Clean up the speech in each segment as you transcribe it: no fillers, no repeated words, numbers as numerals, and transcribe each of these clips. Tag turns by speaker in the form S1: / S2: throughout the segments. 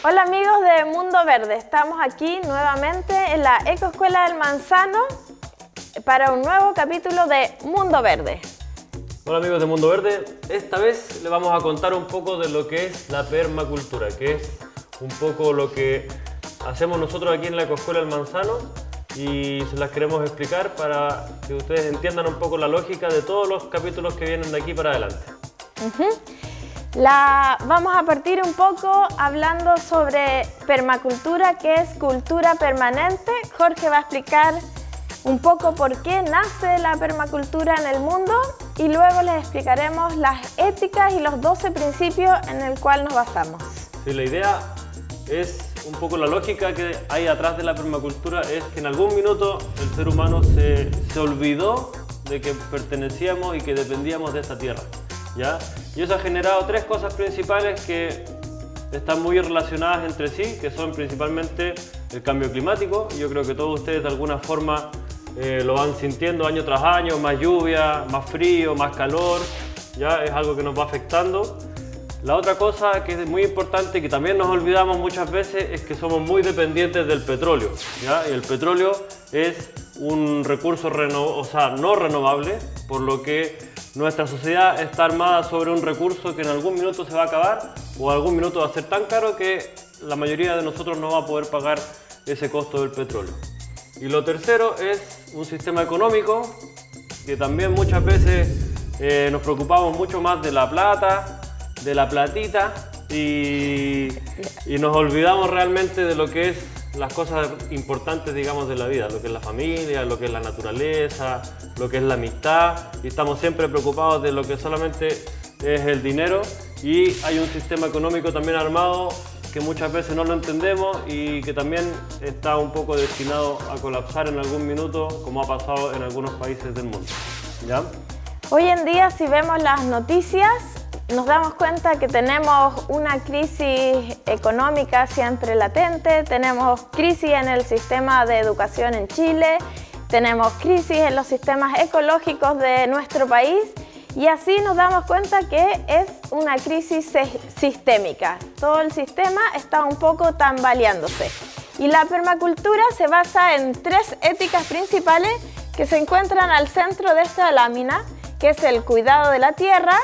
S1: Hola amigos de Mundo Verde, estamos aquí nuevamente en la Ecoescuela del Manzano para un nuevo capítulo de Mundo Verde.
S2: Hola amigos de Mundo Verde, esta vez les vamos a contar un poco de lo que es la permacultura, que es un poco lo que hacemos nosotros aquí en la Ecoescuela del Manzano y se las queremos explicar para que ustedes entiendan un poco la lógica de todos los capítulos que vienen de aquí para adelante.
S1: Vamos a partir un poco hablando sobre permacultura, que es cultura permanente. Jorge va a explicar un poco por qué nace la permacultura en el mundo y luego les explicaremos las éticas y los 12 principios en el cual nos basamos.
S2: Sí, la idea es un poco la lógica que hay atrás de la permacultura, es que en algún minuto el ser humano se olvidó de que pertenecíamos y que dependíamos de esta tierra, ¿ya? Y eso ha generado tres cosas principales que están muy relacionadas entre sí, que son principalmente el cambio climático. Yo creo que todos ustedes de alguna forma lo van sintiendo año tras año, más lluvia, más frío, más calor, ya es algo que nos va afectando. La otra cosa que es muy importante y que también nos olvidamos muchas veces es que somos muy dependientes del petróleo, ¿ya? Y el petróleo es un recurso no renovable, por lo que nuestra sociedad está armada sobre un recurso que en algún minuto se va a acabar o algún minuto va a ser tan caro que la mayoría de nosotros no va a poder pagar ese costo del petróleo. Y lo tercero es un sistema económico que también muchas veces nos preocupamos mucho más de la plata, de la platita y nos olvidamos realmente de lo que es las cosas importantes, digamos, de la vida, lo que es la familia, lo que es la naturaleza, lo que es la amistad, y estamos siempre preocupados de lo que solamente es el dinero, y hay un sistema económico también armado que muchas veces no lo entendemos y que también está un poco destinado a colapsar en algún minuto, como ha pasado en algunos países del mundo, ¿ya?
S1: Hoy en día, si vemos las noticias, nos damos cuenta que tenemos una crisis económica siempre latente, tenemos crisis en el sistema de educación en Chile, tenemos crisis en los sistemas ecológicos de nuestro país y así nos damos cuenta que es una crisis sistémica. Todo el sistema está un poco tambaleándose. Y la permacultura se basa en tres éticas principales que se encuentran al centro de esta lámina, que es el cuidado de la tierra,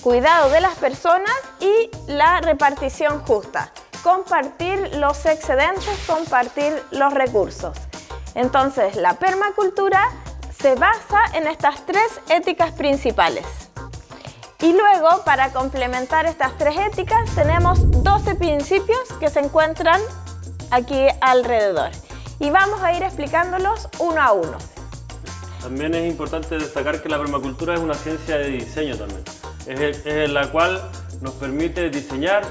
S1: cuidado de las personas y la repartición justa. Compartir los excedentes, compartir los recursos. Entonces, la permacultura se basa en estas tres éticas principales. Y luego, para complementar estas tres éticas, tenemos 12 principios que se encuentran aquí alrededor. Y vamos a ir explicándolos uno a uno.
S2: También es importante destacar que la permacultura es una ciencia de diseño también. Es la cual nos permite diseñar,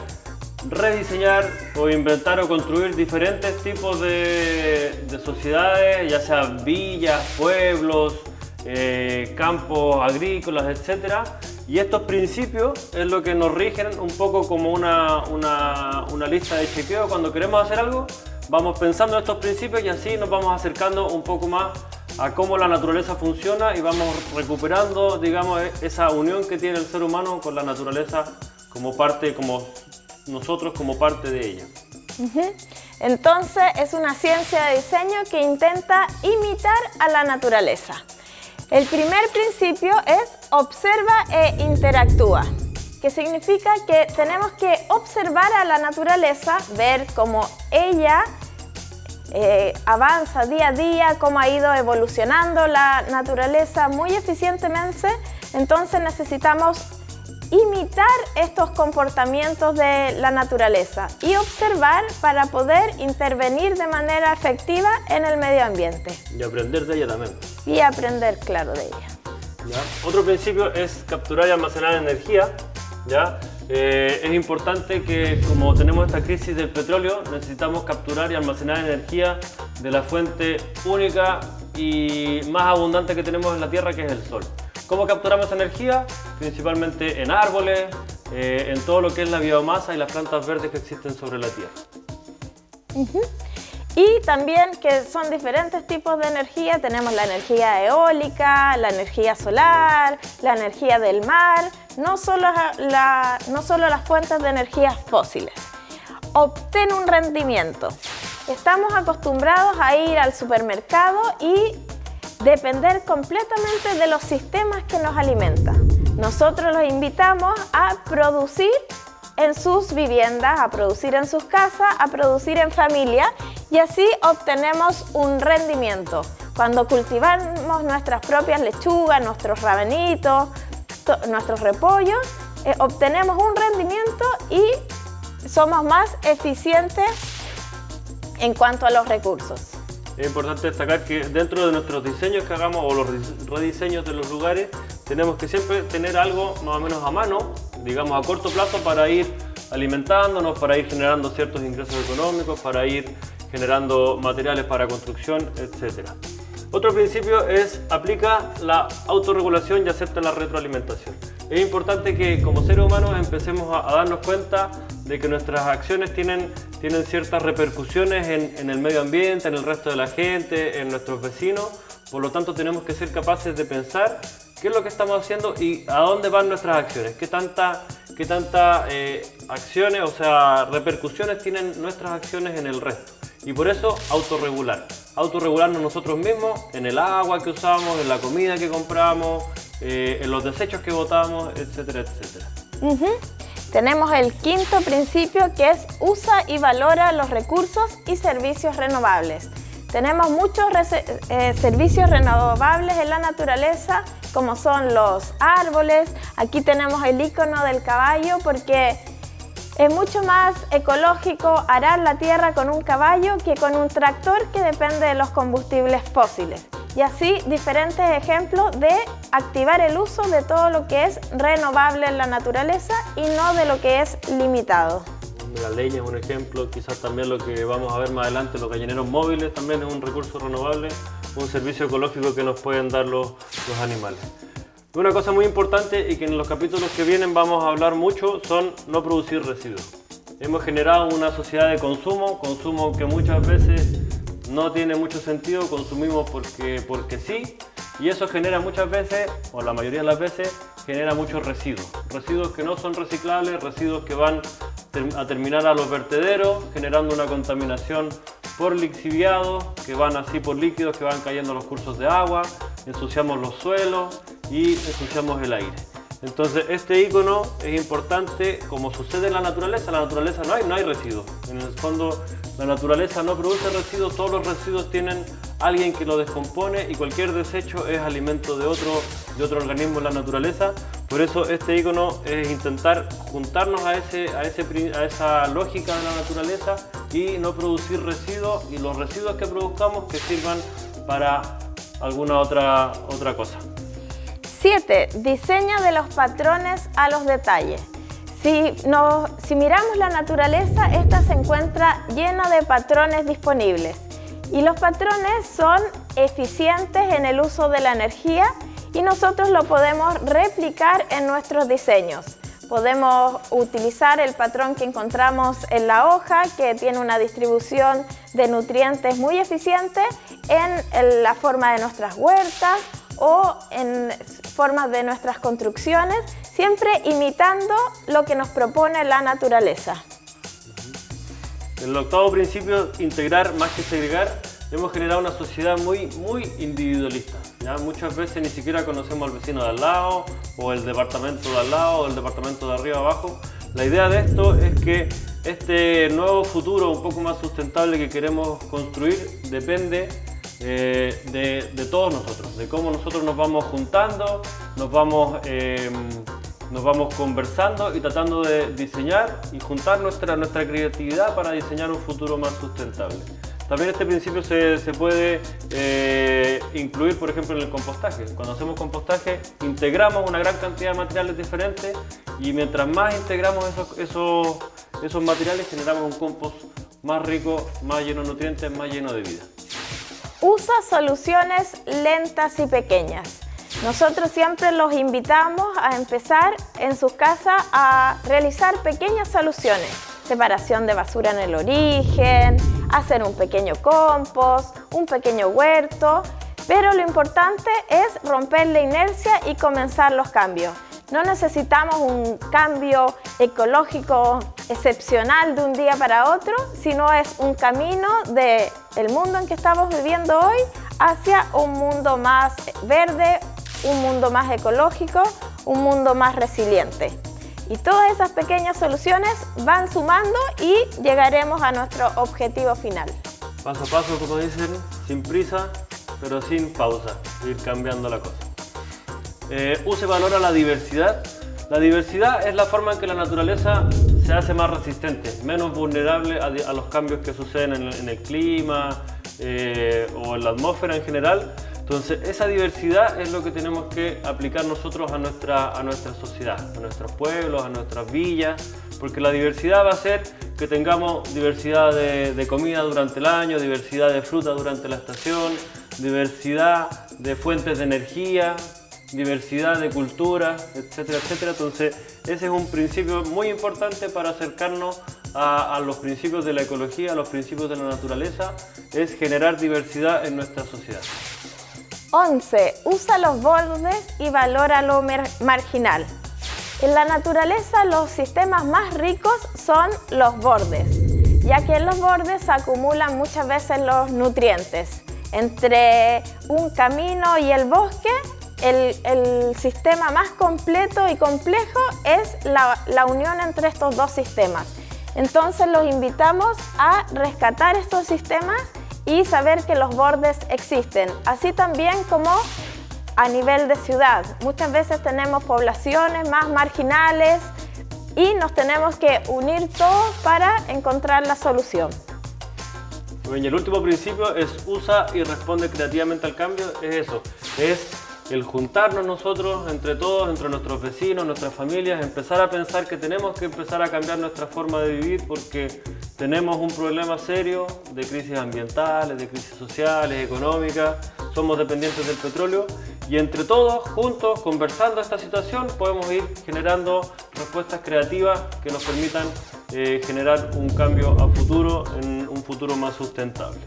S2: rediseñar o inventar o construir diferentes tipos de sociedades, ya sean villas, pueblos, campos agrícolas, etc. Y estos principios es lo que nos rigen un poco como una lista de chequeo. Cuando queremos hacer algo, vamos pensando en estos principios y así nos vamos acercando un poco más a cómo la naturaleza funciona y vamos recuperando, digamos, esa unión que tiene el ser humano con la naturaleza como parte, como nosotros como parte de ella.
S1: Entonces es una ciencia de diseño que intenta imitar a la naturaleza. El primer principio es observa e interactúa, que significa que tenemos que observar a la naturaleza, ver cómo ella avanza día a día, cómo ha ido evolucionando la naturaleza muy eficientemente. Entonces necesitamos imitar estos comportamientos de la naturaleza y observar para poder intervenir de manera efectiva en el medio ambiente.
S2: Y aprender de ella también.
S1: Y aprender, claro, de ella.
S2: ¿Ya? Otro principio es capturar y almacenar energía, ¿ya? Es importante que, como tenemos esta crisis del petróleo, necesitamos capturar y almacenar energía de la fuente única y más abundante que tenemos en la Tierra, que es el Sol. ¿Cómo capturamos energía? Principalmente en árboles, en todo lo que es la biomasa y las plantas verdes que existen sobre la Tierra.
S1: Y también que son diferentes tipos de energía. Tenemos la energía eólica, la energía solar, la energía del mar, no solo las fuentes de energías fósiles. obtén un rendimiento. Estamos acostumbrados a ir al supermercado y depender completamente de los sistemas que nos alimentan. Nosotros los invitamos a producir en sus viviendas, a producir en sus casas, a producir en familia, y así obtenemos un rendimiento. Cuando cultivamos nuestras propias lechugas, nuestros rabanitos, nuestros repollos, obtenemos un rendimiento y somos más eficientes en cuanto a los recursos.
S2: Es importante destacar que dentro de nuestros diseños que hagamos o los rediseños de los lugares, tenemos que siempre tener algo más o menos a mano, digamos a corto plazo, para ir alimentándonos, para ir generando ciertos ingresos económicos, para ir generando materiales para construcción, etc. Otro principio es aplica la autorregulación y acepta la retroalimentación. Es importante que como seres humanos empecemos a darnos cuenta de que nuestras acciones tienen ciertas repercusiones en el medio ambiente, en el resto de la gente, en nuestros vecinos. Por lo tanto, tenemos que ser capaces de pensar qué es lo que estamos haciendo y a dónde van nuestras acciones, qué tanta acciones, o sea, repercusiones tienen nuestras acciones en el resto. Y por eso autorregularnos nosotros mismos en el agua que usamos, en la comida que compramos, en los desechos que botamos, etcétera, etcétera.
S1: Tenemos el quinto principio, que es usa y valora los recursos y servicios renovables. Tenemos muchos servicios renovables en la naturaleza, como son los árboles. Aquí tenemos el icono del caballo, porque es mucho más ecológico arar la tierra con un caballo que con un tractor que depende de los combustibles fósiles. Y así diferentes ejemplos de activar el uso de todo lo que es renovable en la naturaleza y no de lo que es limitado.
S2: La leña es un ejemplo, quizás también lo que vamos a ver más adelante, los gallineros móviles también es un recurso renovable, un servicio ecológico que nos pueden dar los animales. Una cosa muy importante y que en los capítulos que vienen vamos a hablar mucho son no producir residuos. Hemos generado una sociedad de consumo que muchas veces no tiene mucho sentido, consumimos porque sí, y eso genera muchas veces, o la mayoría de las veces, genera muchos residuos que no son reciclables, residuos que van a terminar a los vertederos, generando una contaminación por lixiviados, que van así por líquidos que van cayendo a los cursos de agua, ensuciamos los suelos y ensuciamos el aire. Entonces este icono es importante, como sucede en la naturaleza no hay residuos. En el fondo la naturaleza no produce residuos, todos los residuos tienen alguien que lo descompone y cualquier desecho es alimento de otro organismo en la naturaleza. Por eso este icono es intentar juntarnos a esa lógica de la naturaleza y no producir residuos, y los residuos que produzcamos que sirvan para alguna otra cosa.
S1: 7. Diseña de los patrones a los detalles. Si miramos la naturaleza, esta se encuentra llena de patrones disponibles. Y los patrones son eficientes en el uso de la energía y nosotros lo podemos replicar en nuestros diseños. Podemos utilizar el patrón que encontramos en la hoja, que tiene una distribución de nutrientes muy eficiente en la forma de nuestras huertas o en formas de nuestras construcciones, siempre imitando lo que nos propone la naturaleza.
S2: El octavo principio, integrar más que segregar. Hemos generado una sociedad muy individualista. ¿Ya? Muchas veces ni siquiera conocemos al vecino de al lado, o el departamento de al lado, o el departamento de arriba abajo. La idea de esto es que este nuevo futuro un poco más sustentable que queremos construir depende de todos nosotros, de cómo nosotros nos vamos juntando, nos vamos conversando y tratando de diseñar y juntar nuestra creatividad para diseñar un futuro más sustentable. También este principio se puede incluir, por ejemplo, en el compostaje. Cuando hacemos compostaje, integramos una gran cantidad de materiales diferentes y mientras más integramos esos materiales, generamos un compost más rico, más lleno de nutrientes, más lleno de vida.
S1: Usa soluciones lentas y pequeñas. Nosotros siempre los invitamos a empezar en sus casas a realizar pequeñas soluciones. Separación de basura en el origen, hacer un pequeño compost, un pequeño huerto, pero lo importante es romper la inercia y comenzar los cambios. No necesitamos un cambio ecológico excepcional de un día para otro, sino es un camino del mundo en que estamos viviendo hoy hacia un mundo más verde, un mundo más ecológico, un mundo más resiliente. Y todas esas pequeñas soluciones van sumando y llegaremos a nuestro objetivo final.
S2: Paso a paso, como dicen, sin prisa, pero sin pausa, ir cambiando la cosa. Use valor a la diversidad. La diversidad es la forma en que la naturaleza se hace más resistente, menos vulnerable a los cambios que suceden en el clima o en la atmósfera en general. Entonces, esa diversidad es lo que tenemos que aplicar nosotros a nuestra sociedad, a nuestros pueblos, a nuestras villas, porque la diversidad va a hacer que tengamos diversidad de comida durante el año, diversidad de fruta durante la estación, diversidad de fuentes de energía, diversidad de cultura, etcétera, etcétera. Entonces, ese es un principio muy importante para acercarnos a los principios de la ecología, a los principios de la naturaleza, es generar diversidad en nuestra sociedad.
S1: 11. Usa los bordes y valora lo marginal. En la naturaleza los sistemas más ricos son los bordes, ya que en los bordes se acumulan muchas veces los nutrientes. Entre un camino y el bosque, el sistema más completo y complejo es la unión entre estos dos sistemas. Entonces los invitamos a rescatar estos sistemas y saber que los bordes existen, así también como a nivel de ciudad. Muchas veces tenemos poblaciones más marginales y nos tenemos que unir todos para encontrar la solución.
S2: Bueno, y el último principio es usa y responde creativamente al cambio, es eso, es el juntarnos nosotros, entre todos, entre nuestros vecinos, nuestras familias, empezar a pensar que tenemos que empezar a cambiar nuestra forma de vivir porque tenemos un problema serio de crisis ambientales, de crisis sociales, económicas, somos dependientes del petróleo y entre todos, juntos, conversando esta situación, podemos ir generando respuestas creativas que nos permitan generar un cambio a futuro, en un futuro más sustentable.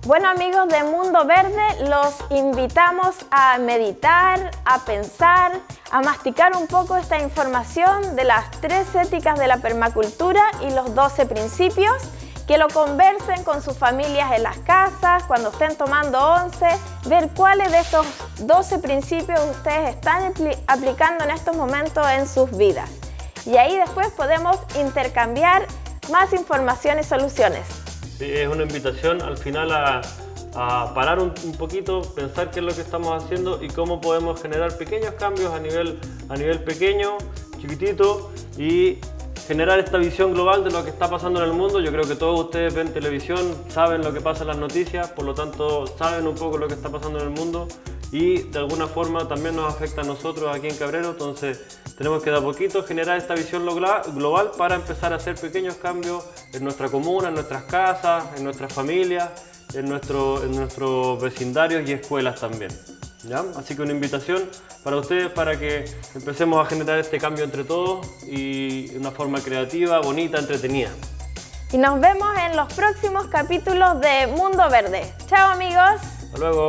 S1: Bueno, amigos de Mundo Verde, los invitamos a meditar, a pensar, a masticar un poco esta información de las 3 éticas de la permacultura y los 12 principios, que lo conversen con sus familias en las casas, cuando estén tomando once, ver cuáles de estos 12 principios ustedes están aplicando en estos momentos en sus vidas. Y ahí después podemos intercambiar más información y soluciones.
S2: Sí, es una invitación al final a parar un poquito, pensar qué es lo que estamos haciendo y cómo podemos generar pequeños cambios a nivel pequeño, chiquitito y generar esta visión global de lo que está pasando en el mundo. Yo creo que todos ustedes ven televisión, saben lo que pasa en las noticias, por lo tanto saben un poco lo que está pasando en el mundo y de alguna forma también nos afecta a nosotros aquí en Cabrero, entonces tenemos que de a poquito generar esta visión global para empezar a hacer pequeños cambios en nuestra comuna, en nuestras casas, en nuestras familias, en nuestros vecindarios y escuelas también. ¿Ya? Así que una invitación para ustedes para que empecemos a generar este cambio entre todos y de una forma creativa, bonita, entretenida.
S1: Y nos vemos en los próximos capítulos de Mundo Verde. ¡Chao, amigos!
S2: Hasta luego.